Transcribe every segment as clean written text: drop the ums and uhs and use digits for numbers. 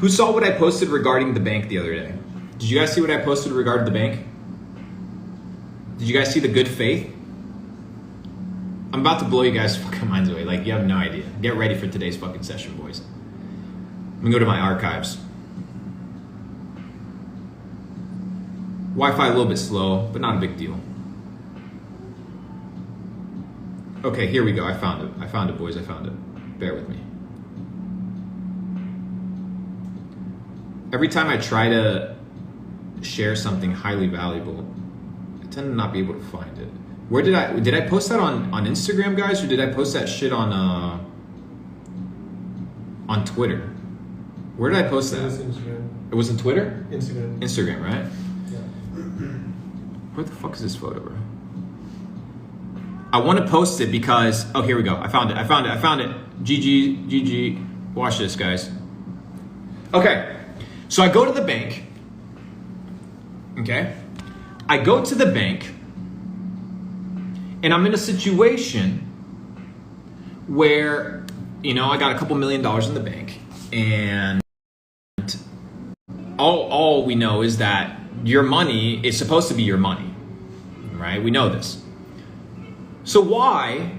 Who saw what I posted regarding the bank the other day? Did you guys see what I posted regarding the bank? Did you guys see the good faith? I'm about to blow you guys' fucking minds away. Like, you have no idea. Get ready for today's fucking session, boys. Let me go to my archives. Wi-Fi a little bit slow, but not a big deal. Okay, here we go. I found it. I found it, boys. I found it. Bear with me. Every time I try to share something highly valuable, I tend to not be able to find it. Where did I post that on Instagram, guys, or did I post that shit on Twitter? Where did I post that? It was Instagram. It was on Twitter? Instagram. Instagram, right? Yeah. Where the fuck is this photo, bro? I want to post it because, oh, here we go. I found it. GG. Watch this, guys. Okay. So I go to the bank. Okay. I go to the bank and I'm in a situation where, I got a couple $1 million in the bank, and all we know is that your money is supposed to be your money, right? We know this. So why,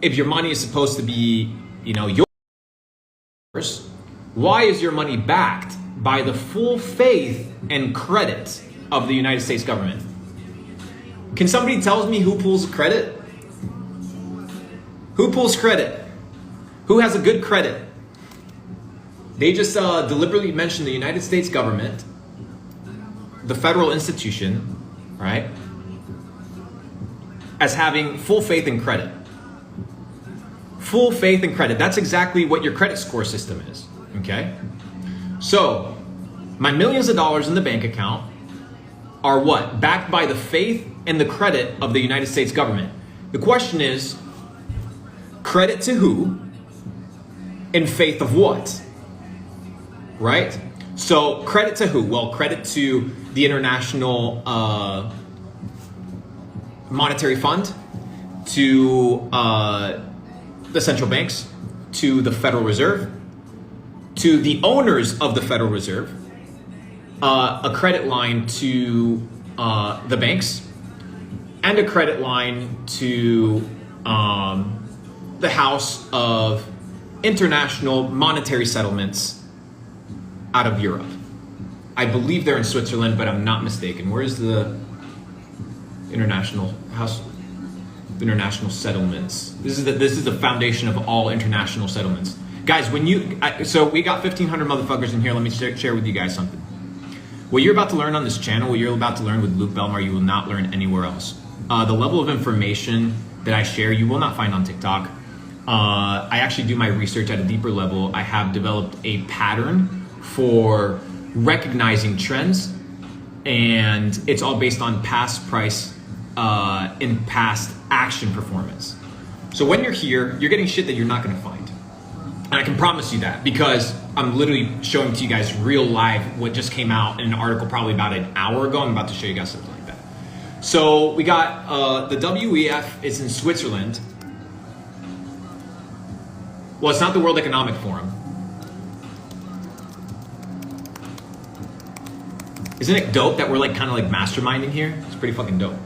if your money is supposed to be, yours, why is your money backed by the full faith and credit of the United States government? Can somebody tell me who pulls credit? Who pulls credit? Who has a good credit? They just deliberately mentioned the United States government, the federal institution, right, as having full faith and credit. Full faith and credit. That's exactly what your credit score system is, okay? So, my millions of dollars in the bank account are what? Backed by the faith and the credit of the United States government. The question is, credit to who and faith of what? Right? So credit to who? Well, credit to the International Monetary Fund, to the central banks, to the Federal Reserve, to the owners of the Federal Reserve, a credit line to the banks, and a credit line to the House of International Monetary Settlements out of Europe. I believe they're in Switzerland, but I'm not mistaken. Where is the International House of International Settlements? This is the foundation of all international settlements. Guys, so we got 1,500 motherfuckers in here. Let me share with you guys something. What you're about to learn on this channel, what you're about to learn with Luke Belmar, you will not learn anywhere else. The level of information that I share, you will not find on TikTok. I actually do my research at a deeper level. I have developed a pattern for recognizing trends, and it's all based on past price and past action performance. So when you're here, you're getting shit that you're not gonna find. And I can promise you that, because I'm literally showing to you guys real live what just came out in an article probably about an hour ago. I'm about to show you guys something like that. So we got the WEF is in Switzerland. Well, it's not the World Economic Forum. Isn't it dope that we're kind of masterminding here? It's pretty fucking dope.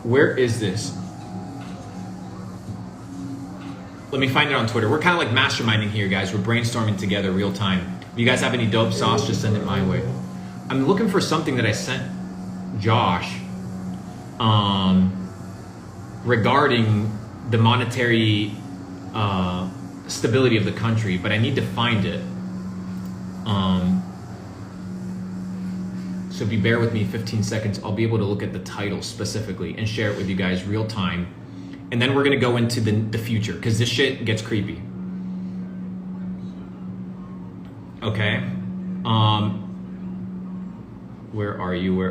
Where is this? Let me find it on Twitter. We're kind of masterminding here, guys. We're brainstorming together real time. If you guys have any dope sauce, just send it my way. I'm looking for something that I sent Josh regarding the monetary stability of the country, but I need to find it. So if you bear with me 15 seconds, I'll be able to look at the title specifically and share it with you guys real time. And then we're gonna go into the future, because this shit gets creepy. Okay. Where are you?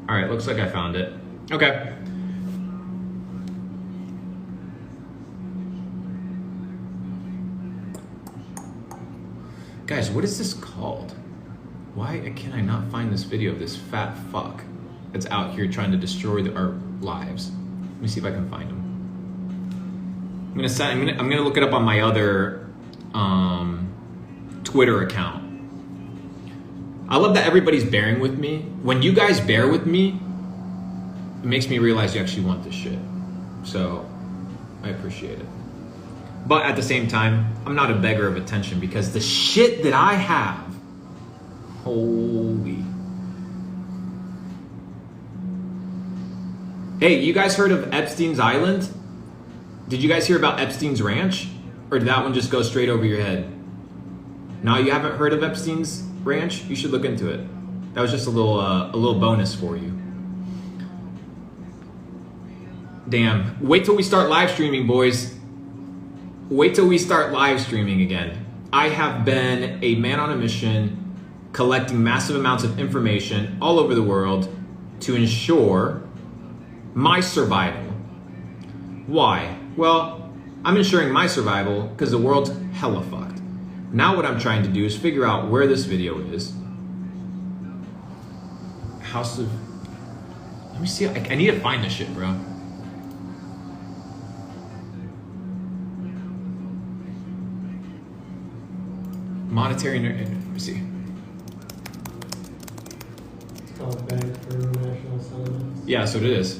All right, looks like I found it. Okay. Guys, what is this called? Why can I not find this video of this fat fuck that's out here trying to destroy our lives. Let me see if I can find them. I'm gonna look it up on my other Twitter account. I love that everybody's bearing with me. When you guys bear with me, it makes me realize you actually want this shit. So I appreciate it. But at the same time, I'm not a beggar of attention because the shit that I have, holy. Hey, you guys heard of Epstein's Island? Did you guys hear about Epstein's Ranch? Or did that one just go straight over your head? No, you haven't heard of Epstein's Ranch? You should look into it. That was just a little bonus for you. Damn. Wait till we start live streaming, boys. Wait till we start live streaming again. I have been a man on a mission collecting massive amounts of information all over the world to ensure my survival. Why? Well, I'm ensuring my survival because the world's hella fucked. Now what I'm trying to do is figure out where this video is. House of... Let me see. I need to find this shit, bro. Monetary... Let me see. It's called Bank for International Settlements. Yeah, that's what it is.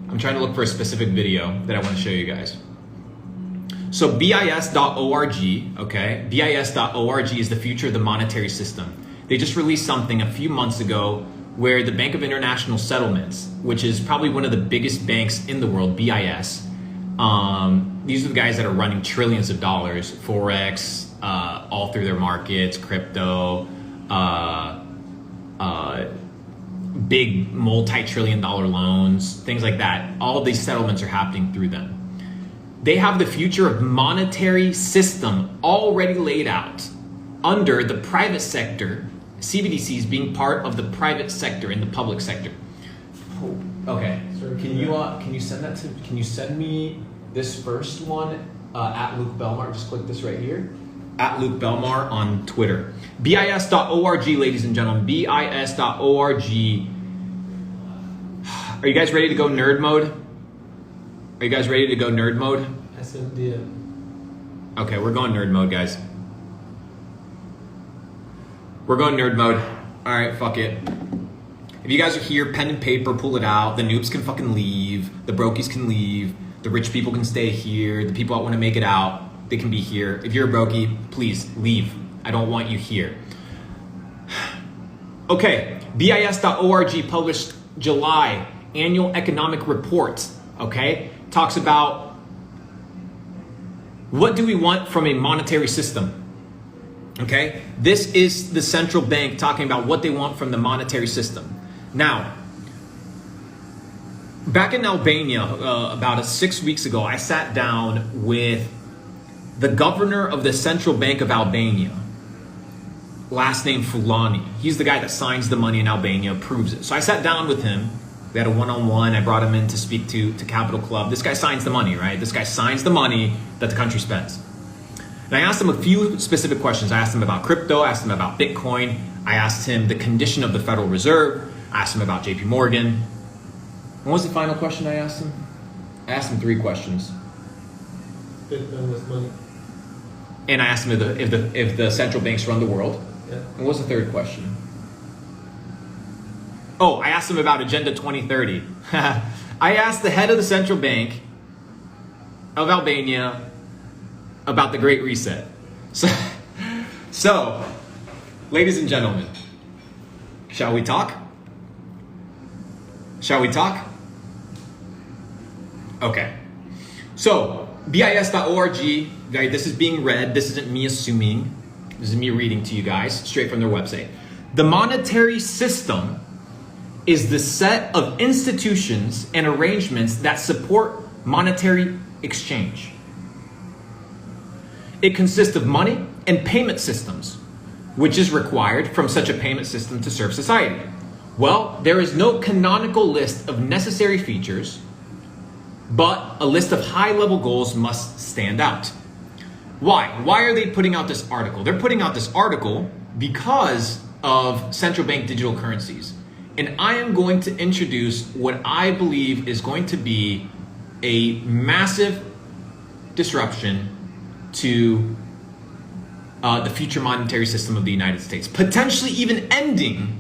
I'm trying to look for a specific video that I want to show you guys. So BIS.org, okay? BIS.org is the future of the monetary system. They just released something a few months ago where the Bank of International Settlements, which is probably one of the biggest banks in the world, BIS, these are the guys that are running trillions of dollars, Forex, all through their markets, crypto, big multi-trillion-dollar loans, things like that. All of these settlements are happening through them. They have the future of monetary system already laid out under the private sector, CBDCs being part of the private sector in the public sector. Oh, okay. Can you send that to? Can you send me this first one at Luke Belmar? Just click this right here. At Luke Belmar on Twitter. BIS.org, ladies and gentlemen. BIS.org. Are you guys ready to go nerd mode? Are you guys ready to go nerd mode? SMDM. Okay, we're going nerd mode, guys. We're going nerd mode. All right, fuck it. If you guys are here, pen and paper, pull it out. The noobs can fucking leave. The brokies can leave. The rich people can stay here. The people that want to make it out, they can be here. If you're a brokey, please leave. I don't want you here. Okay, BIS.org published July annual economic report, okay? Talks about what do we want from a monetary system, okay? This is the central bank talking about what they want from the monetary system. Now, back in Albania, about 6 weeks ago, I sat down with the governor of the Central Bank of Albania, last name Fulani. He's the guy that signs the money in Albania, approves it. So I sat down with him. We had a one-on-one. I brought him in to speak to Capital Club. This guy signs the money, right? This guy signs the money that the country spends. And I asked him a few specific questions. I asked him about crypto. I asked him about Bitcoin. I asked him the condition of the Federal Reserve. I asked him about JP Morgan. What was the final question I asked him? I asked him 3 questions. Bitcoin was money. And I asked him if the central banks run the world. Yeah. And what was the 3rd question? Oh, I asked him about Agenda 2030. I asked the head of the central bank of Albania about the Great Reset. So, ladies and gentlemen, shall we talk? Shall we talk? Okay. So, BIS.org, right, this is being read. This isn't me assuming. This is me reading to you guys straight from their website. The monetary system is the set of institutions and arrangements that support monetary exchange. It consists of money and payment systems, which is required from such a payment system to serve society. Well, there is no canonical list of necessary features, but a list of high-level goals must stand out. Why? Why are they putting out this article? They're putting out this article because of central bank digital currencies. and I am going to introduce what I believe is going to be a massive disruption to the future monetary system of the United States, potentially even ending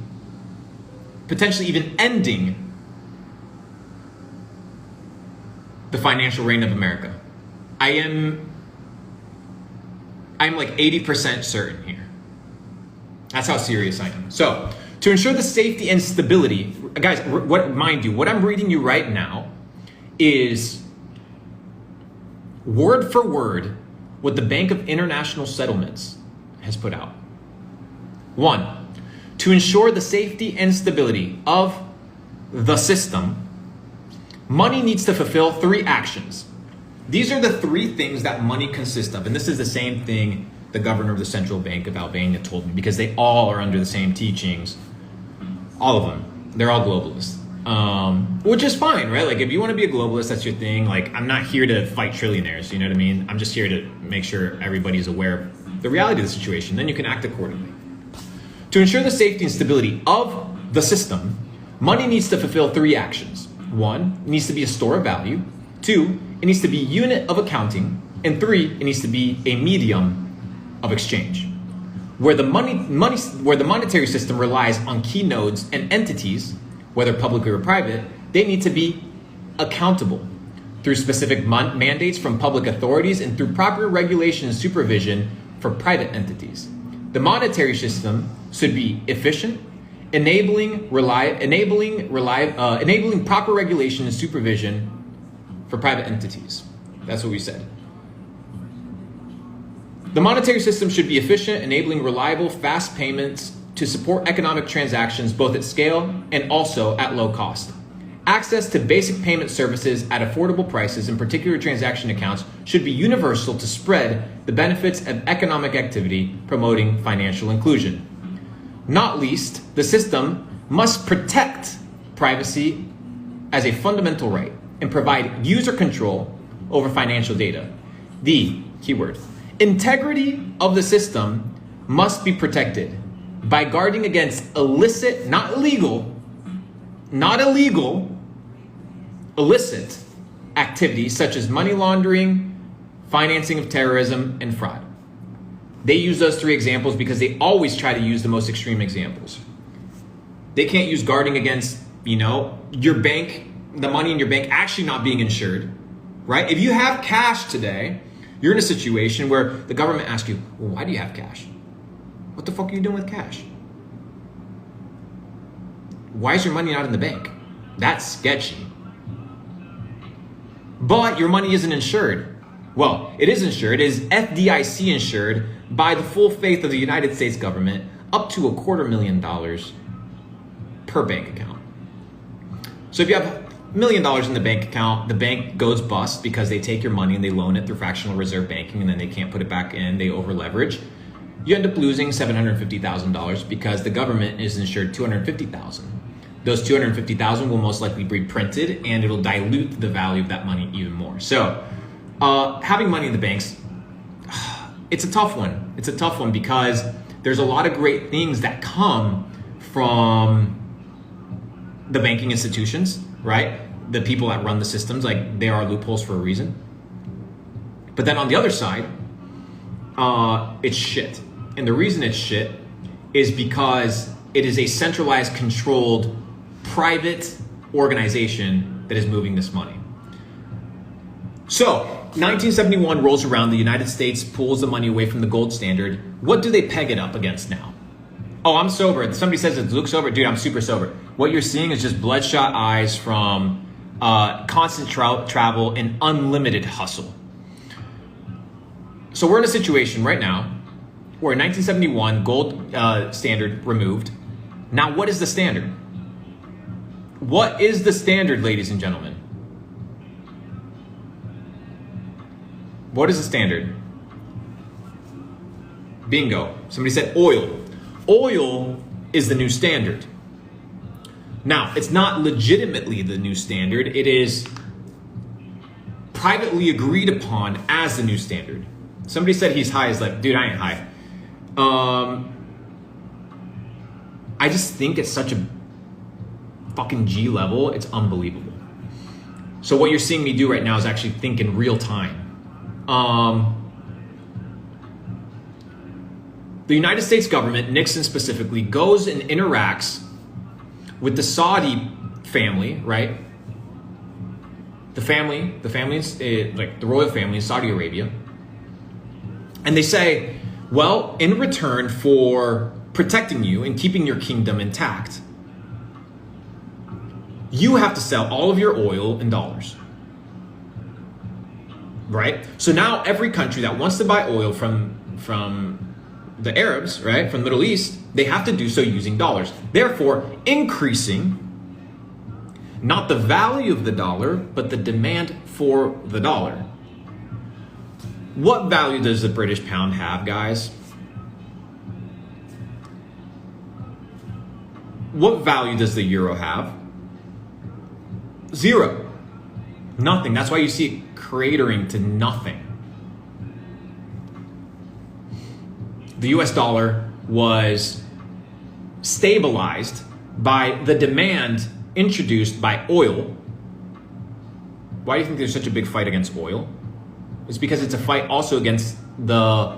the financial reign of America. I'm like 80% certain here. That's how serious I am. So, to ensure the safety and stability, guys, what I'm reading you right now is word for word what the Bank of International Settlements has put out. 1, to ensure the safety and stability of the system, money needs to fulfill 3 actions. These are the 3 things that money consists of. And this is the same thing the governor of the Central Bank of Albania told me, because they all are under the same teachings. All of them. They're all globalists. Which is fine, right? Like, if you want to be a globalist, that's your thing. Like, I'm not here to fight trillionaires, you know what I mean? I'm just here to make sure everybody's aware of the reality of the situation. Then you can act accordingly. To ensure the safety and stability of the system, money needs to fulfill 3 actions. 1, it needs to be a store of value. 2, it needs to be a unit of accounting. And 3, it needs to be a medium of exchange. Where the monetary system relies on key nodes and entities, whether public or private, they need to be accountable through specific mandates from public authorities and through proper regulation and supervision for private entities. The monetary system should be efficient, enabling proper regulation and supervision for private entities. That's what we said. The monetary system should be efficient, enabling reliable, fast payments to support economic transactions both at scale and also at low cost. Access to basic payment services at affordable prices, in particular transaction accounts, should be universal to spread the benefits of economic activity, promoting financial inclusion. Not least, the system must protect privacy as a fundamental right and provide user control over financial data. The keyword: integrity of the system must be protected by guarding against illicit, illicit activities such as money laundering, financing of terrorism, and fraud. They use those 3 examples because they always try to use the most extreme examples. They can't use guarding against, your bank, the money in your bank actually not being insured, right? If you have cash today, you're in a situation where the government asks you, well, why do you have cash? What the fuck are you doing with cash? Why is your money not in the bank? That's sketchy. But your money isn't insured. Well, it is insured. It is FDIC insured by the full faith of the United States government, up to $250,000 per bank account. So if you have $1 million in the bank account, the bank goes bust because they take your money and they loan it through fractional reserve banking, and then they can't put it back in, they over leverage. You end up losing $750,000 because the government is insured $250,000. Those $250,000 will most likely be printed, and it'll dilute the value of that money even more. So having money in the banks, it's a tough one. It's a tough one because there's a lot of great things that come from the banking institutions, right? The people that run the systems, like, there are loopholes for a reason. But then on the other side, it's shit. And the reason it's shit is because it is a centralized, controlled, private organization that is moving this money. So, 1971 rolls around, the United States pulls the money away from the gold standard. What do they peg it up against now? Oh, I'm sober. Somebody says it looks sober. Dude, I'm super sober. What you're seeing is just bloodshot eyes from constant travel and unlimited hustle. So we're in a situation right now where in 1971, gold standard removed. Now, what is the standard? What is the standard, ladies and gentlemen? What is the standard? Bingo. Somebody said oil. Oil is the new standard. Now, it's not legitimately the new standard. It is privately agreed upon as the new standard. Somebody said he's high. He's like, dude, I ain't high. I just think it's such a fucking G level, it's unbelievable. So what you're seeing me do right now is actually think in real time. The United States government, Nixon specifically, goes and interacts with the Saudi family, right? The family's like the royal family in Saudi Arabia. And they say, well, in return for protecting you and keeping your kingdom intact, you have to sell all of your oil in dollars. Right? So now every country that wants to buy oil from the Arabs, right, from the Middle East, they have to do so using dollars. Therefore, increasing not the value of the dollar, but the demand for the dollar. What value does the British pound have, guys? What value does the euro have? Zero. Nothing. That's why you see it cratering to nothing. The US dollar was stabilized by the demand introduced by oil. Why do you think there's such a big fight against oil? It's because it's a fight also against the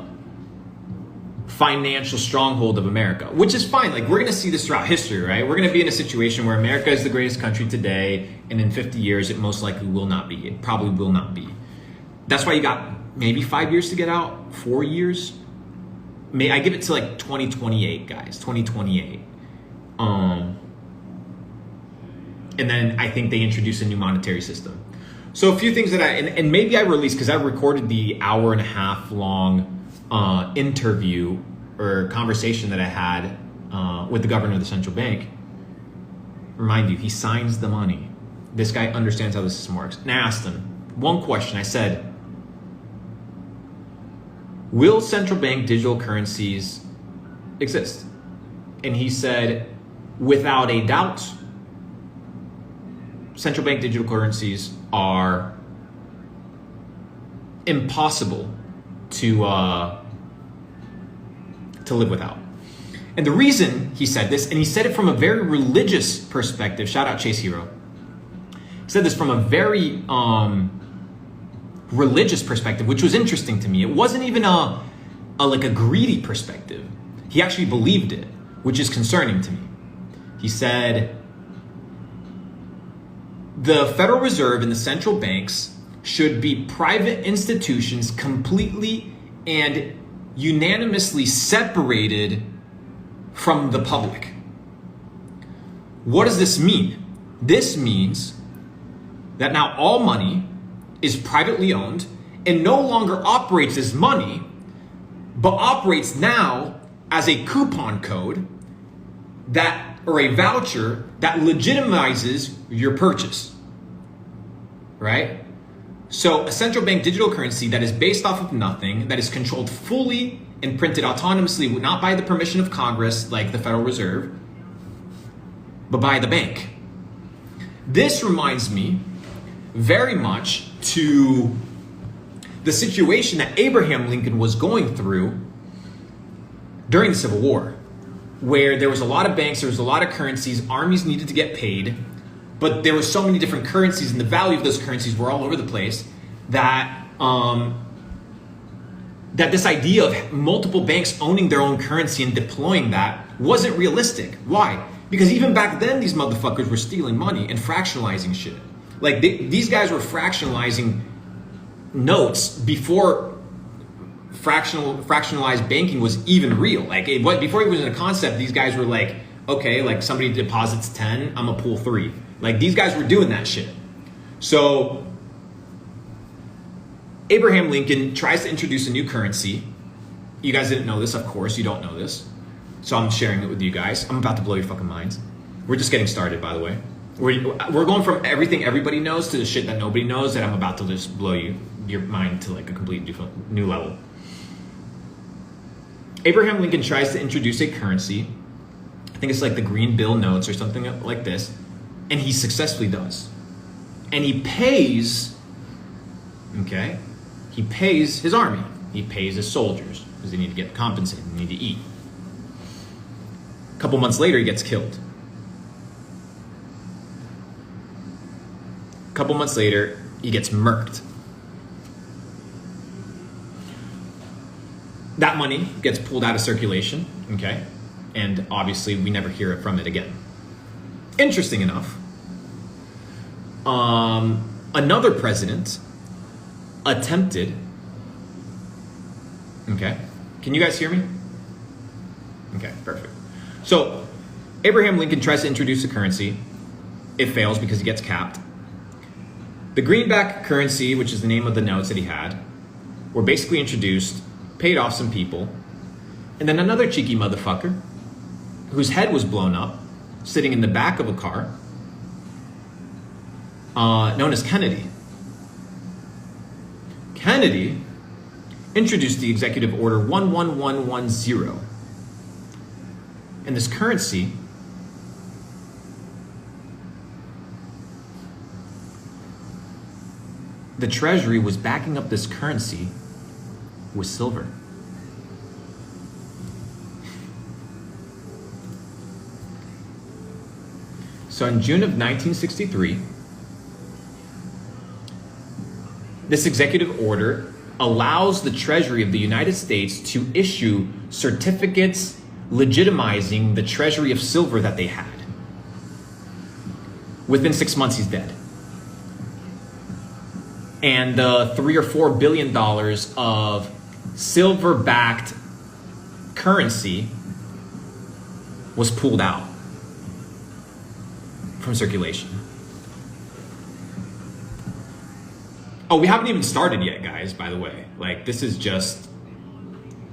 financial stronghold of America, which is fine. Like, we're going to see this throughout history, right? We're going to be in a situation where America is the greatest country today, and in 50 years, it most likely will not be. It probably will not be. That's why you got maybe 5 years to get out, 4 years. I give it to like 2028, guys, 2028. And then I think they introduce a new monetary system. So a few things that and maybe I released, because I recorded the 1.5 hour long interview or conversation that I had with the governor of the central bank. Remind you, he signs the money. This guy understands how the system works. And I asked him one question. I said, will central bank digital currencies exist? And he said, without a doubt, central bank digital currencies are impossible to live without. And the reason he said this, and he said it from a very religious perspective, shout out Chase Hero. He said this from a very religious perspective, which was interesting to me. It wasn't even a greedy perspective. He actually believed it, which is concerning to me. He said, the Federal Reserve and the central banks should be private institutions completely and unanimously separated from the public. What does this mean? This means that now all money is privately owned and no longer operates as money, but operates now as a coupon code or a voucher that legitimizes your purchase, right? So a central bank digital currency that is based off of nothing, that is controlled fully and printed autonomously, not by the permission of Congress like the Federal Reserve, but by the bank. This reminds me very much to the situation that Abraham Lincoln was going through during the Civil War, where there was a lot of banks, there was a lot of currencies, armies needed to get paid, but there were so many different currencies and the value of those currencies were all over the place that that this idea of multiple banks owning their own currency and deploying that wasn't realistic. Why? Because even back then, these motherfuckers were stealing money and fractionalizing shit. Like these guys were fractionalizing notes before fractionalized banking was even real. Like before it was a concept, these guys were like, okay, like somebody deposits 10, I'm gonna pull 3. Like these guys were doing that shit. So Abraham Lincoln tries to introduce a new currency. You guys didn't know this, of course, you don't know this. So I'm sharing it with you guys. I'm about to blow your fucking minds. We're just getting started, by the way. We're going from everything everybody knows to the shit that nobody knows that I'm about to just blow your mind to like a complete new level. Abraham Lincoln tries to introduce a currency. I think it's like the green bill notes or something like this. And he successfully does. And he pays, okay? He pays his army. He pays his soldiers because they need to get compensated. They need to eat. A couple months later, he gets killed. A couple months later, he gets murked. That money gets pulled out of circulation, okay? And obviously, we never hear from it again. Interesting enough, another president attempted, okay? Can you guys hear me? Okay, perfect. So, Abraham Lincoln tries to introduce a currency. It fails because he gets capped. The greenback currency, which is the name of the notes that he had, were basically introduced, paid off some people, and then another cheeky motherfucker, whose head was blown up, sitting in the back of a car, known as Kennedy. Kennedy introduced the Executive Order 11110. And this currency the Treasury was backing up this currency with silver. So in June of 1963, this executive order allows the Treasury of the United States to issue certificates legitimizing the treasury of silver that they had. Within 6 months, he's dead. And the $3 or $4 billion of silver-backed currency was pulled out from circulation. Oh, we haven't even started yet, guys, by the way. Like, this is just,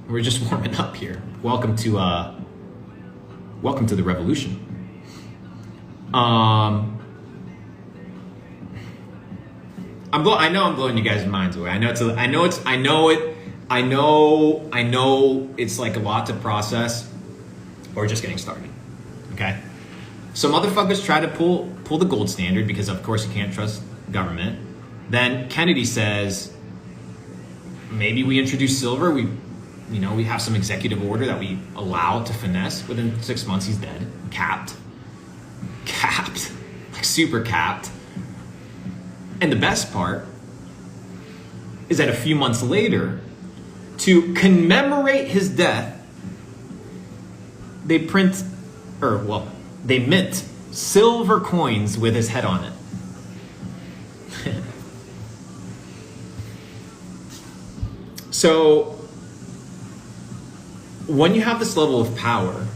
we're just warming up here. Welcome to the revolution. I know I'm blowing you guys' minds away. I know it's like a lot to process. But we're just getting started. Okay? So motherfuckers try to pull the gold standard because of course you can't trust government. Then Kennedy says, maybe we introduce silver. We have some executive order that we allow to finesse. Within 6 months, he's dead. Capped, like super capped. And the best part is that a few months later, to commemorate his death, they mint silver coins with his head on it. So, when you have this level of power,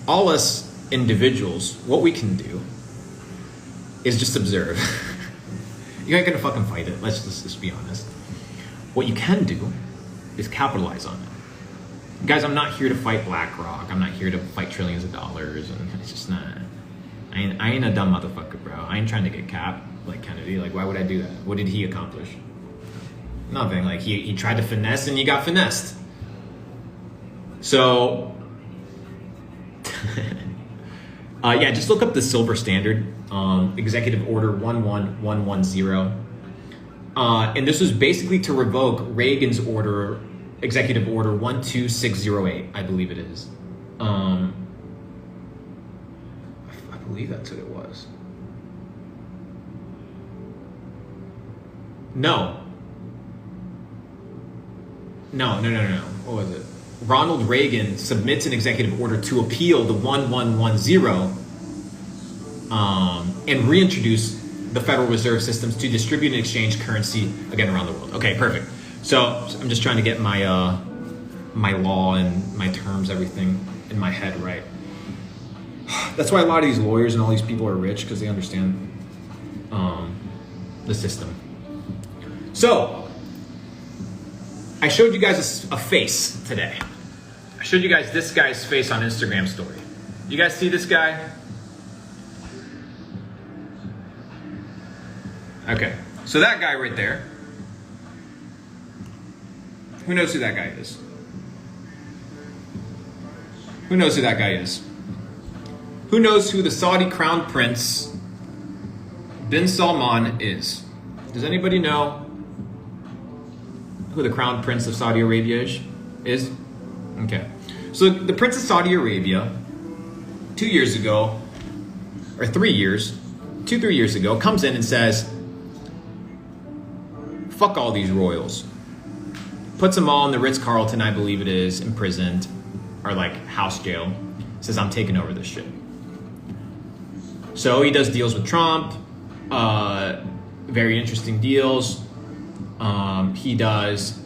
all us individuals, what we can do is just observe. You ain't gonna fucking fight it. Let's just be honest. What you can do is capitalize on it. Guys, I'm not here to fight BlackRock. I'm not here to fight trillions of dollars. And it's just not. I ain't a dumb motherfucker, bro. I ain't trying to get capped like Kennedy. Like, why would I do that? What did he accomplish? Nothing. Like, he tried to finesse and he got finessed. So, yeah, just look up the silver standard, Executive Order 11110. And this was basically to revoke Reagan's order, Executive Order 12608, I believe it is. I believe that's what it was. No. What was it? Ronald Reagan submits an executive order to appeal the 1110 and reintroduce the Federal Reserve systems to distribute and exchange currency again around the world. Okay, perfect. So I'm just trying to get my my law and my terms, everything in my head right. That's why a lot of these lawyers and all these people are rich, because they understand the system. So I showed you guys a face today. I showed you guys this guy's face on Instagram story. You guys see this guy? Okay, so that guy right there, who knows who that guy is? Who knows who that guy is? Who knows who the Saudi Crown Prince bin Salman is? Does anybody know who the Crown Prince of Saudi Arabia is? Okay. So the Prince of Saudi Arabia, 2 years ago, or 3 years, 2-3 years ago, comes in and says, fuck all these royals. Puts them all in the Ritz-Carlton, I believe it is, imprisoned, or like house jail. Says, I'm taking over this shit. So he does deals with Trump, very interesting deals. He does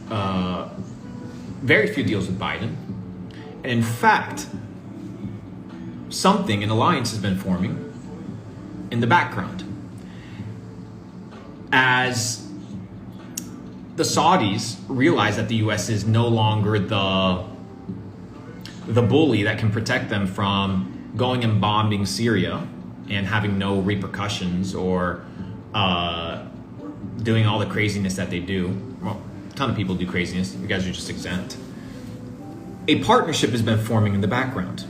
very few deals with Biden. And in fact, an alliance has been forming in the background. As the Saudis realize that the US is no longer the bully that can protect them from going and bombing Syria and having no repercussions or doing all the craziness that they do. Well, a ton of people do craziness. You guys are just exempt. A partnership has been forming in the background.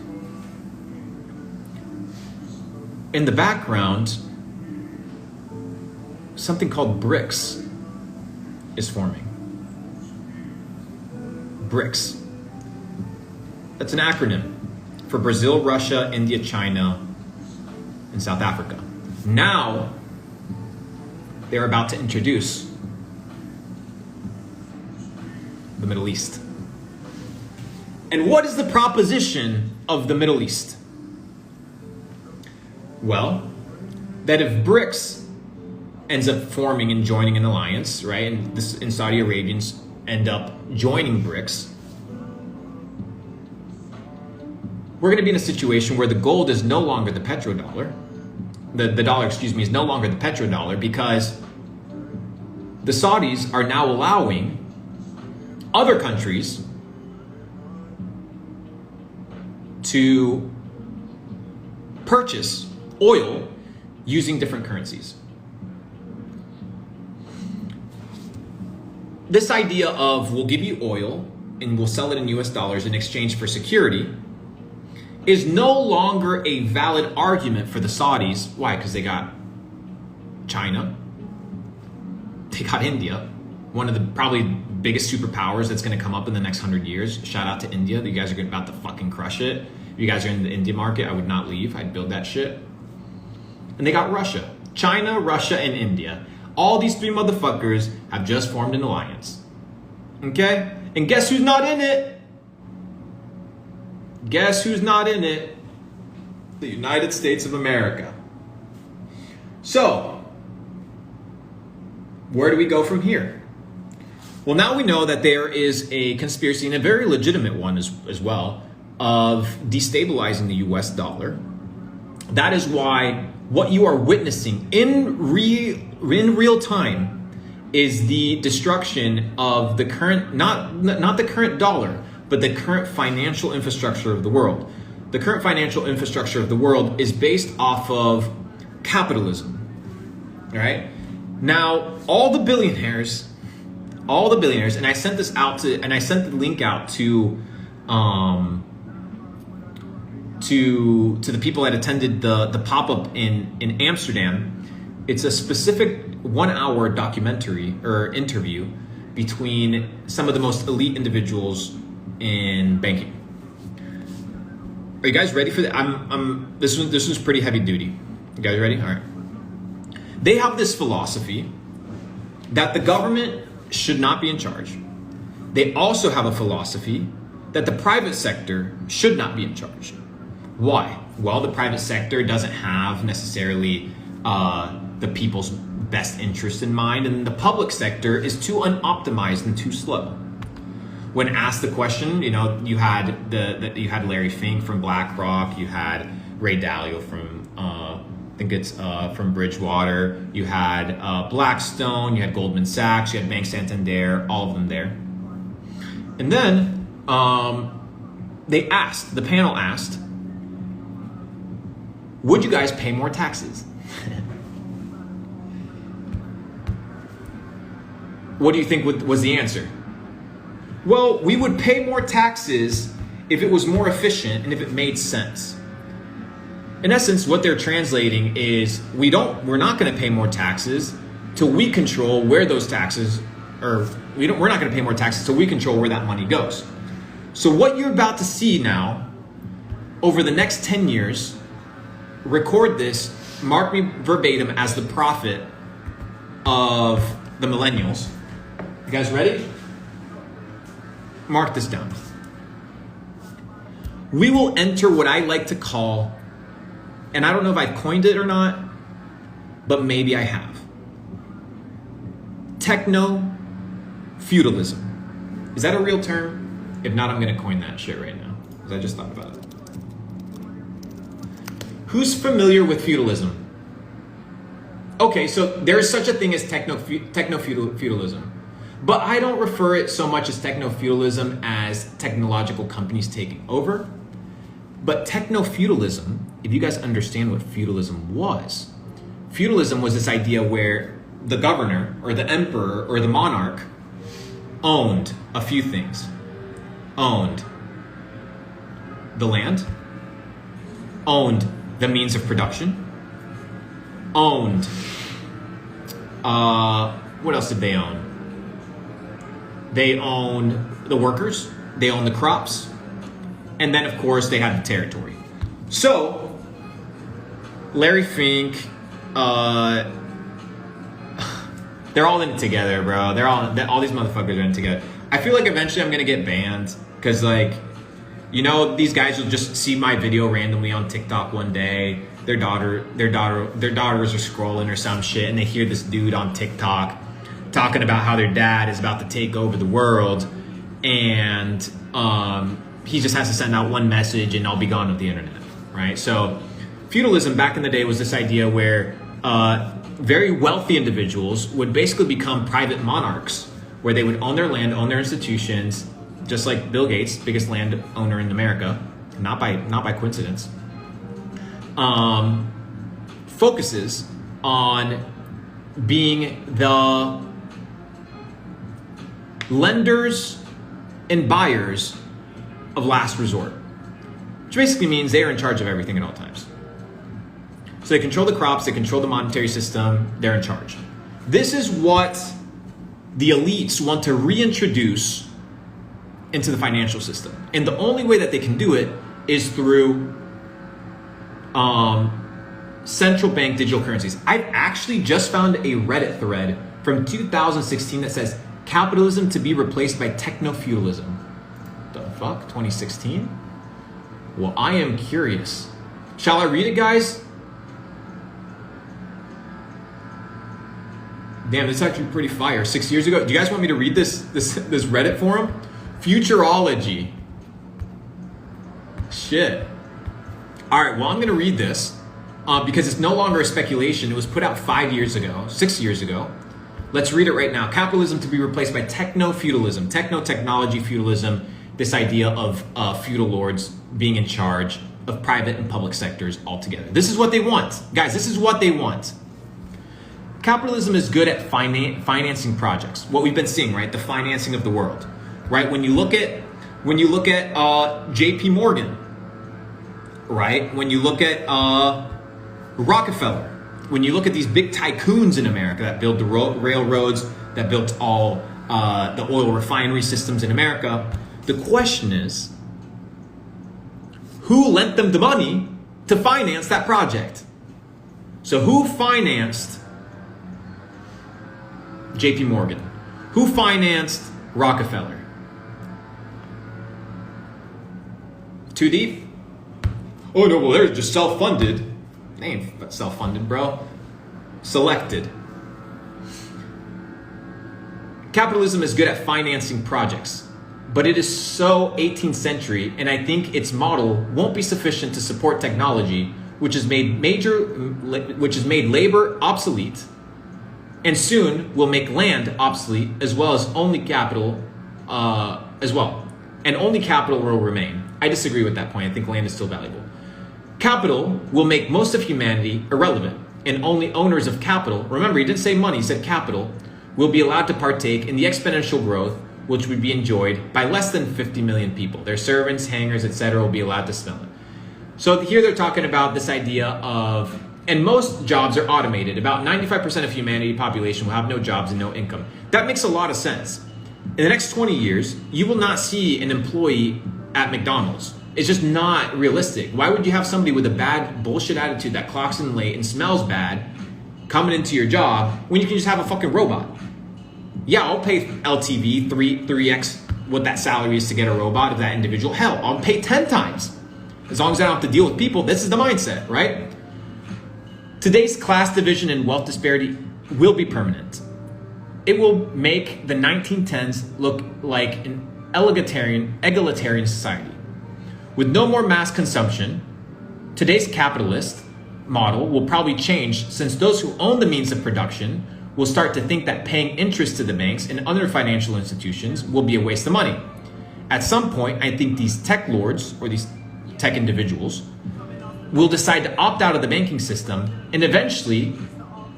In the background, something called BRICS is forming. BRICS. That's an acronym for Brazil, Russia, India, China, and South Africa. Now, they're about to introduce the Middle East. And what is the proposition of the Middle East? Well, that if BRICS ends up forming and joining an alliance, right, and Saudi Arabians end up joining BRICS, we're going to be in a situation where the gold is no longer the petrodollar. The dollar, is no longer the petrodollar, because the Saudis are now allowing other countries to purchase oil using different currencies. This idea of we'll give you oil and we'll sell it in US dollars in exchange for security is no longer a valid argument for the Saudis. Why? Because they got China, they got India, one of the probably biggest superpowers that's going to come up in the next 100 years. Shout out to India. You guys are about to fucking crush it. If you guys are in the India market, I would not leave. I'd build that shit. And they got Russia. China, Russia, and India. All these three motherfuckers have just formed an alliance. Okay? And guess who's not in it? Guess who's not in it? The United States of America. So, where do we go from here? Well, now we know that there is a conspiracy, and a very legitimate one as well, of destabilizing the US dollar. That is why what you are witnessing in real time is the destruction of the current, not the current dollar, but the current financial infrastructure of the world. The current financial infrastructure of the world is based off of capitalism. All right? Now, all the billionaires, and I sent this out to, and I sent the link out to the people that attended the pop-up in Amsterdam. It's a specific 1-hour documentary or interview between some of the most elite individuals in banking. Are you guys ready for that? This one's pretty heavy duty. You guys ready? All right. They have this philosophy that the government should not be in charge. They also have a philosophy that the private sector should not be in charge. Why? Well, the private sector doesn't have necessarily the people's best interest in mind, and the public sector is too unoptimized and too slow. When asked the question, you know, you had Larry Fink from BlackRock, you had Ray Dalio from I think it's from Bridgewater, you had Blackstone, you had Goldman Sachs, you had Bank Santander, all of them there. And then the panel asked, would you guys pay more taxes? What do you think was the answer? Well, we would pay more taxes if it was more efficient and if it made sense. In essence, what they're translating is we're not going to pay more taxes till we control where those taxes, or we're not going to pay more taxes till we control where that money goes. So what you're about to see now, over the next 10 years, record this, mark me verbatim as the prophet of the millennials. You guys ready? Mark this down. We will enter what I like to call, and I don't know if I've coined it or not, but maybe I have, techno-feudalism. Is that a real term? If not, I'm going to coin that shit right now, because I just thought about it. Who's familiar with feudalism? Okay, so there's such a thing as techno-feudalism. But I don't refer it so much as techno-feudalism as technological companies taking over. But techno-feudalism, if you guys understand what feudalism was this idea where the governor or the emperor or the monarch owned a few things. Owned the land, owned the means of production, owned, what else did they own? They owned the workers, they owned the crops, and then of course they had the territory. So, Larry Fink, they're all in it together, bro. All these motherfuckers are in it together. I feel like eventually I'm gonna get banned, cause like, you know, these guys will just see my video randomly on TikTok one day. Their daughters are scrolling or some shit, and they hear this dude on TikTok talking about how their dad is about to take over the world, and he just has to send out one message and I'll be gone with the internet, right? So feudalism back in the day was this idea where very wealthy individuals would basically become private monarchs, where they would own their land, own their institutions, just like Bill Gates, biggest land owner in America, not by coincidence, focuses on being the lenders and buyers of last resort, which basically means they are in charge of everything at all times. So they control the crops, they control the monetary system, they're in charge. This is what the elites want to reintroduce into the financial system. And the only way that they can do it is through central bank digital currencies. I've actually just found a Reddit thread from 2016 that says capitalism to be replaced by techno-feudalism. The fuck? 2016? Well, I am curious. Shall I read it, guys? Damn, this is actually pretty fire. 6 years ago. Do you guys want me to read this Reddit forum? Futurology. Shit. All right, well, I'm going to read this because it's no longer a speculation. It was put out 6 years ago. Let's read it right now. Capitalism to be replaced by techno-feudalism. Techno-technology feudalism, this idea of feudal lords being in charge of private and public sectors altogether. This is what they want. Guys, this is what they want. Capitalism is good at financing projects. What we've been seeing, right? The financing of the world, right? When you look at JP Morgan, right? When you look at Rockefeller, when you look at these big tycoons in America that build the railroads, that built all the oil refinery systems in America, the question is, who lent them the money to finance that project? So who financed JP Morgan? Who financed Rockefeller? Too deep? Oh no, well they're just self-funded. They ain't self-funded, bro. Selected. Capitalism is good at financing projects, but it is so 18th century, and I think its model won't be sufficient to support technology, which has made labor obsolete, and soon will make land obsolete, as well as only capital, as well, and only capital will remain. I disagree with that point. I think land is still valuable. Capital will make most of humanity irrelevant, and only owners of capital, remember he didn't say money, he said capital, will be allowed to partake in the exponential growth which would be enjoyed by less than 50 million people. Their servants, hangers, etc. will be allowed to smell it. So here they're talking about this idea of, and most jobs are automated. About 95% of humanity population will have no jobs and no income. That makes a lot of sense. In the next 20 years, you will not see an employee at McDonald's. It's just not realistic. Why would you have somebody with a bad bullshit attitude that clocks in late and smells bad coming into your job when you can just have a fucking robot? Yeah, I'll pay LTV 3x what that salary is to get a robot of that individual. Hell, I'll pay 10 times. As long as I don't have to deal with people, this is the mindset, right? Today's class division and wealth disparity will be permanent. It will make the 1910s look like an egalitarian society. With no more mass consumption, today's capitalist model will probably change, since those who own the means of production will start to think that paying interest to the banks and other financial institutions will be a waste of money. At some point, I think these tech lords or these tech individuals will decide to opt out of the banking system and eventually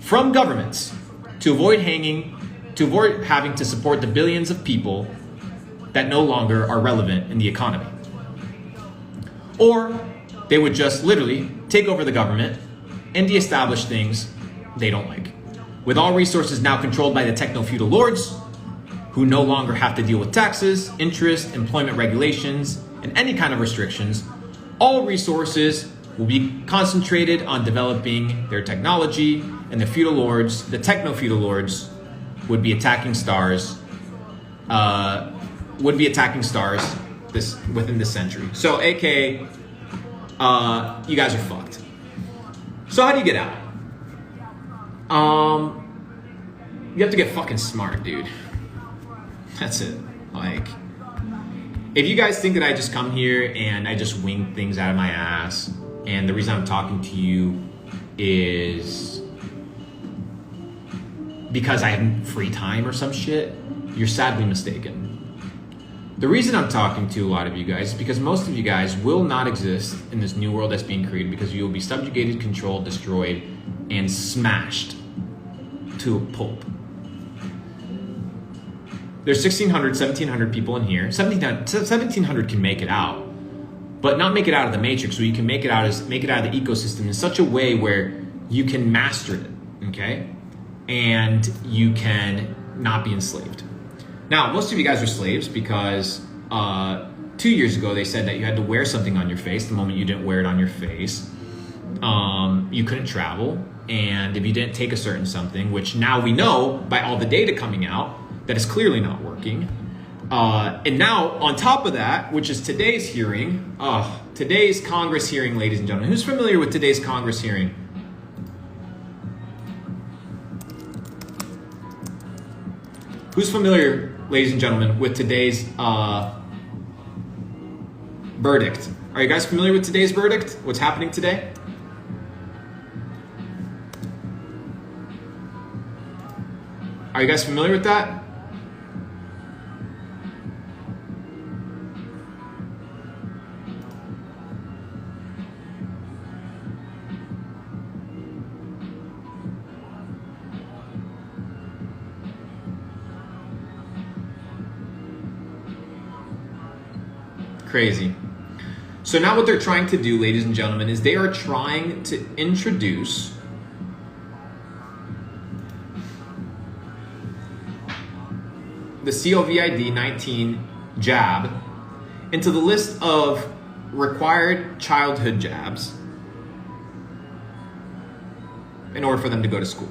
from governments to avoid having to support the billions of people that no longer are relevant in the economy. Or they would just literally take over the government and de-establish things they don't like. With all resources now controlled by the techno-feudal lords, who no longer have to deal with taxes, interest, employment regulations, and any kind of restrictions, all resources will be concentrated on developing their technology, and the feudal lords, the techno-feudal lords, would be attacking stars within this century. So, aka, you guys are fucked. So how do you get out? You have to get fucking smart, dude. That's it. Like, if you guys think that I just come here and I just wing things out of my ass, and the reason I'm talking to you is because I have free time or some shit, you're sadly mistaken. The reason I'm talking to a lot of you guys is because most of you guys will not exist in this new world that's being created, because you will be subjugated, controlled, destroyed, and smashed to a pulp. There's 1,600, 1,700 people in here. 1,700 can make it out, but not make it out of the matrix. So you can make it out of the ecosystem in such a way where you can master it, okay? And you can not be enslaved. Now, most of you guys are slaves because 2 years ago they said that you had to wear something on your face. The moment you didn't wear it on your face, you couldn't travel. And if you didn't take a certain something, which now we know by all the data coming out that is clearly not working. And now on top of that, which is today's hearing, today's Congress hearing, ladies and gentlemen. Who's familiar with today's Congress hearing? Who's familiar, ladies and gentlemen, with today's verdict? Are you guys familiar with today's verdict? What's happening today? Are you guys familiar with that? Crazy. So now what they're trying to do, ladies and gentlemen, is they are trying to introduce the COVID-19 jab into the list of required childhood jabs in order for them to go to school.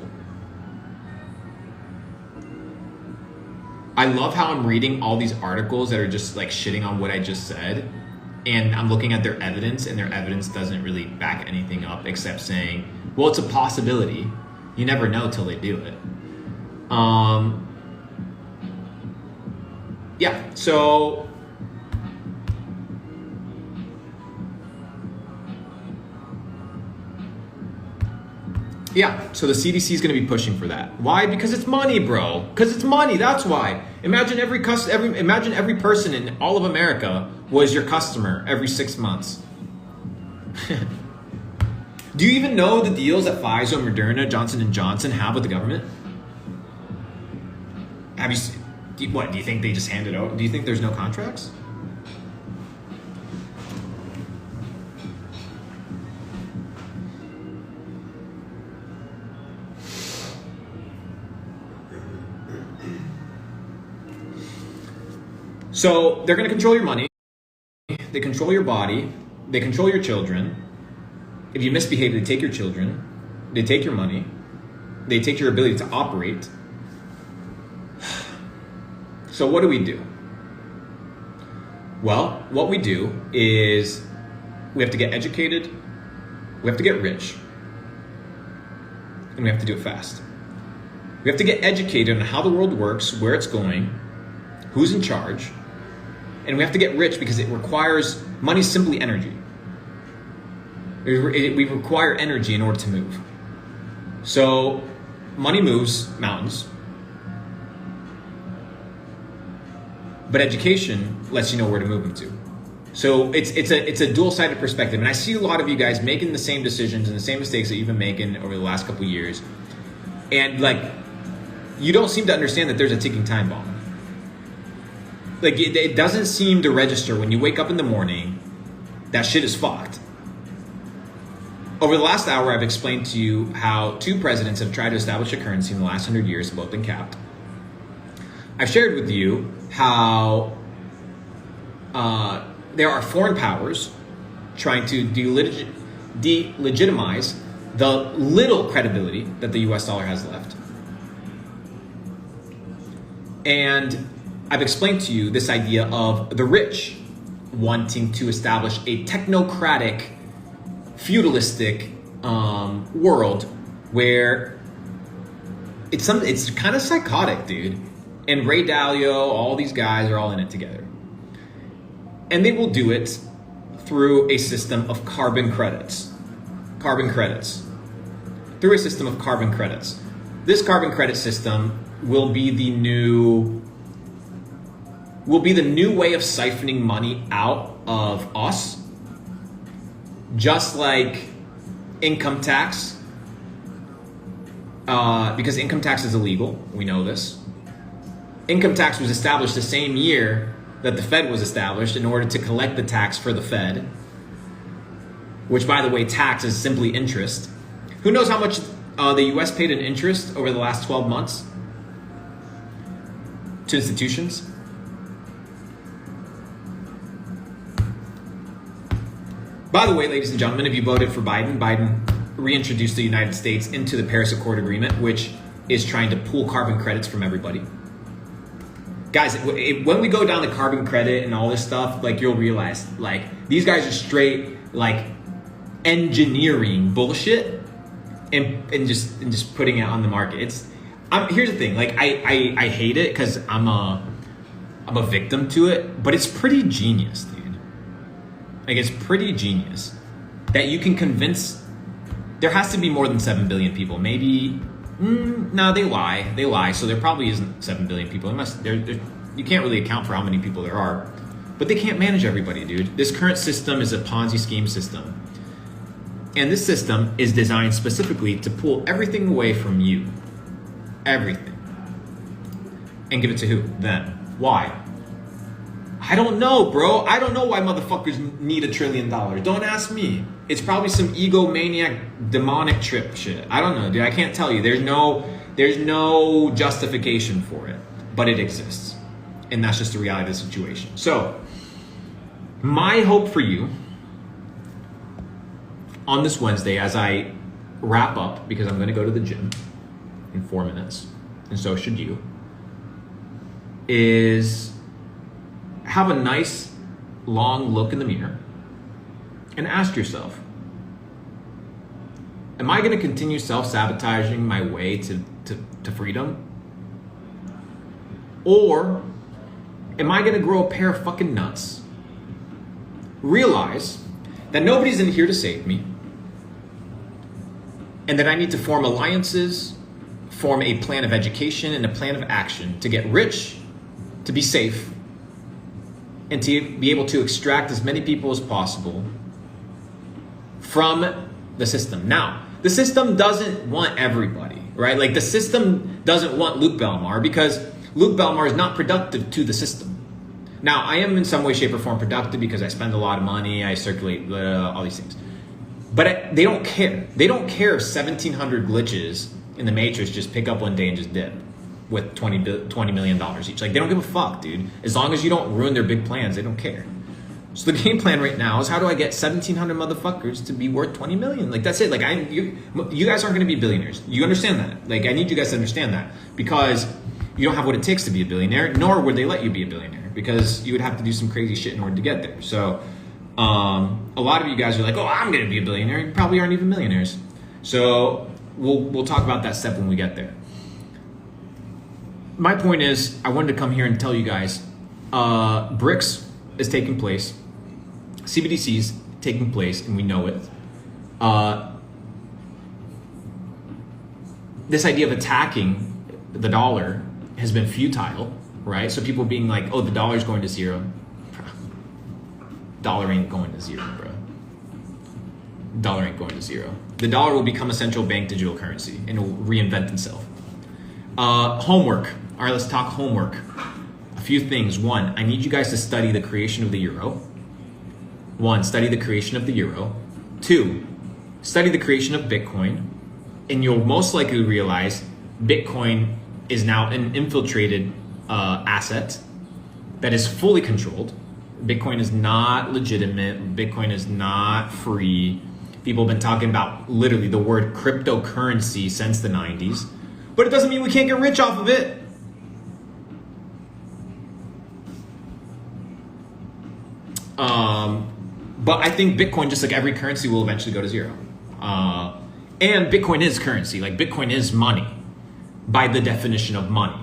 I love how I'm reading all these articles that are just like shitting on what I just said, and I'm looking at their evidence, and their evidence doesn't really back anything up except saying, well, it's a possibility. You never know till they do it. Yeah, so the CDC is going to be pushing for that. Why? Because it's money, bro. Because it's money. That's why. Imagine every person in all of America was your customer every 6 months. Do you even know the deals that Pfizer, Moderna, Johnson & Johnson have with the government? Do you think they just hand it over? Do you think there's no contracts? So they're going to control your money. They control your body. They control your children. If you misbehave, they take your children. They take your money. They take your ability to operate. So what do we do? Well, what we do is we have to get educated, we have to get rich, and we have to do it fast. We have to get educated on how the world works, where it's going, who's in charge, and we have to get rich because it requires, money is simply energy. We require energy in order to move. So money moves mountains, but education lets you know where to move them to. So it's a dual-sided perspective, and I see a lot of you guys making the same decisions and the same mistakes that you've been making over the last couple of years, and like you don't seem to understand that there's a ticking time bomb. Like it doesn't seem to register when you wake up in the morning that shit is fucked. Over the last hour, I've explained to you how 2 presidents have tried to establish a currency in the last 100 years, both been capped. I've shared with you how there are foreign powers trying to delegitimize the little credibility that the US dollar has left. And I've explained to you this idea of the rich wanting to establish a technocratic, feudalistic world where it's kind of psychotic, dude. And Ray Dalio, all these guys are all in it together. And they will do it through a system of carbon credits. Through a system of carbon credits. This carbon credit system will be the new way of siphoning money out of us. Just like income tax, because income tax is illegal, we know this. Income tax was established the same year that the Fed was established in order to collect the tax for the Fed, which, by the way, tax is simply interest. Who knows how much the US paid in interest over the last 12 months to institutions? By the way, ladies and gentlemen, if you voted for Biden, Biden reintroduced the United States into the Paris Accord Agreement, which is trying to pool carbon credits from everybody. Guys, when we go down the carbon credit and all this stuff, like you'll realize, like these guys are straight like engineering bullshit and just putting it on the market. Here's the thing, like I hate it because I'm a victim to it, but it's pretty genius, dude. Like it's pretty genius that you can convince. There has to be more than 7 billion people. Maybe. No, they lie. So there probably isn't 7 billion people. You can't really account for how many people there are. But they can't manage everybody, dude. This current system is a Ponzi scheme system. And this system is designed specifically to pull everything away from you. Everything. And give it to who? Them. Why? I don't know, bro. I don't know why motherfuckers need $1 trillion. Don't ask me. It's probably some egomaniac, demonic trip shit. I don't know, dude. I can't tell you. There's no justification for it, but it exists, and that's just the reality of the situation. So, my hope for you on this Wednesday, as I wrap up, because I'm going to go to the gym in 4 minutes, and so should you, is have a nice long look in the mirror and ask yourself, am I going to continue self-sabotaging my way to freedom? Or am I going to grow a pair of fucking nuts, realize that nobody's in here to save me, and that I need to form alliances, form a plan of education and a plan of action to get rich, to be safe, and to be able to extract as many people as possible from the system. Now, the system doesn't want everybody, right? Like the system doesn't want Luke Belmar because Luke Belmar is not productive to the system. Now, I am in some way, shape, or form productive because I spend a lot of money, I circulate, all these things. But they don't care. They don't care if 1,700 glitches in the Matrix just pick up one day and just dip. with $20 million each. Like, they don't give a fuck, dude. As long as you don't ruin their big plans, they don't care. So the game plan right now is, how do I get 1,700 motherfuckers to be worth 20 million? Like, that's it. Like, you guys aren't going to be billionaires. You understand that? Like, I need you guys to understand that, because you don't have what it takes to be a billionaire, nor would they let you be a billionaire, because you would have to do some crazy shit in order to get there. So a lot of you guys are like, oh, I'm going to be a billionaire. You probably aren't even millionaires. So we'll talk about that step when we get there. My point is, I wanted to come here and tell you guys, BRICS is taking place. CBDC's taking place, and we know it. This idea of attacking the dollar has been futile, right? So people being like, oh, the dollar's going to zero. Dollar ain't going to zero, bro. Dollar ain't going to zero. The dollar will become a central bank digital currency, and it will reinvent itself. Homework. All right, let's talk homework. A few things. One, I need you guys to study the creation of the euro. Study the creation of the euro. 2, study the creation of Bitcoin. And you'll most likely realize Bitcoin is now an infiltrated asset that is fully controlled. Bitcoin is not legitimate. Bitcoin is not free. People have been talking about literally the word cryptocurrency since the 90s. But it doesn't mean we can't get rich off of it. But I think Bitcoin, just like every currency, will eventually go to zero. And Bitcoin is currency. Like, Bitcoin is money by the definition of money.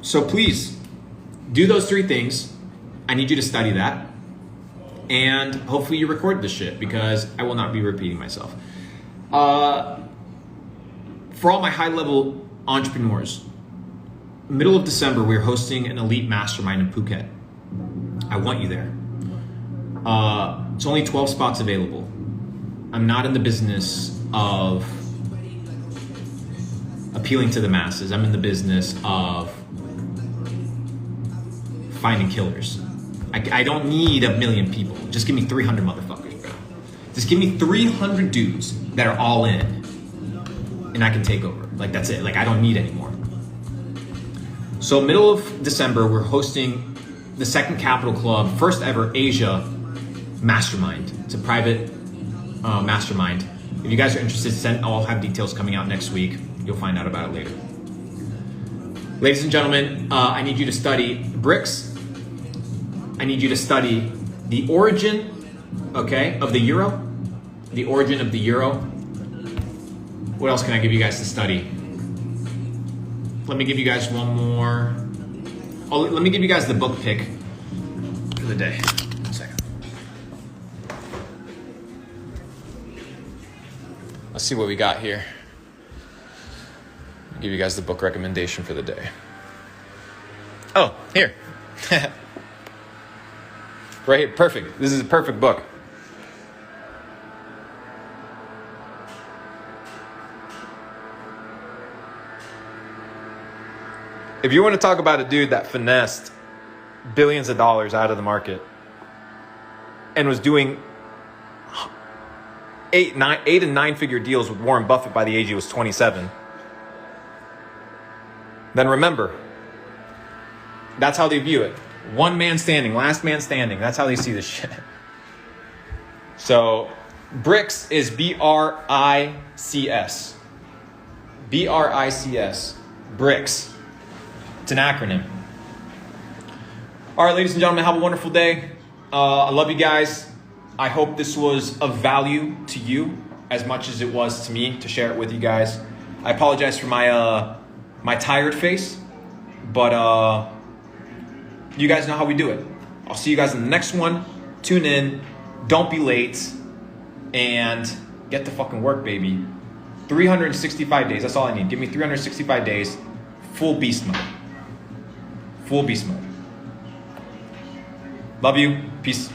So please do those 3 things. I need you to study that. And hopefully you record this shit, because I will not be repeating myself. For all my high-level entrepreneurs, middle of December, we're hosting an elite mastermind in Phuket. I want you there. It's only 12 spots available. I'm not in the business of appealing to the masses. I'm in the business of finding killers. I don't need 1 million people. Just give me 300 motherfuckers, bro. Just give me 300 dudes that are all in, and I can take over. Like, that's it. Like, I don't need any more. So middle of December, we're hosting the Second Capital Club, first ever Asia mastermind. It's a private mastermind. If you guys are interested, I'll have details coming out next week. You'll find out about it later. Ladies and gentlemen, I need you to study BRICS. I need you to study the origin, okay, of the euro. The origin of the euro. What else can I give you guys to study? Let me give you guys one more. Oh, let me give you guys the book pick for the day. 1 second. Let's see what we got here. I'll give you guys the book recommendation for the day. Oh, here. Right here, perfect. This is a perfect book. If you want to talk about a dude that finessed billions of dollars out of the market and was doing 8 and 9-figure deals with Warren Buffett by the age he was 27, then remember, that's how they view it. One man standing, last man standing. That's how they see this shit. So, BRICS is B-R-I-C-S. B-R-I-C-S. BRICS. It's an acronym. All right, ladies and gentlemen, have a wonderful day. I love you guys. I hope this was of value to you as much as it was to me to share it with you guys. I apologize for my my tired face, but you guys know how we do it. I'll see you guys in the next one. Tune in. Don't be late. And get to fucking work, baby. 365 days. That's all I need. Give me 365 days. Full beast mode. Full beast mode. Love you. Peace.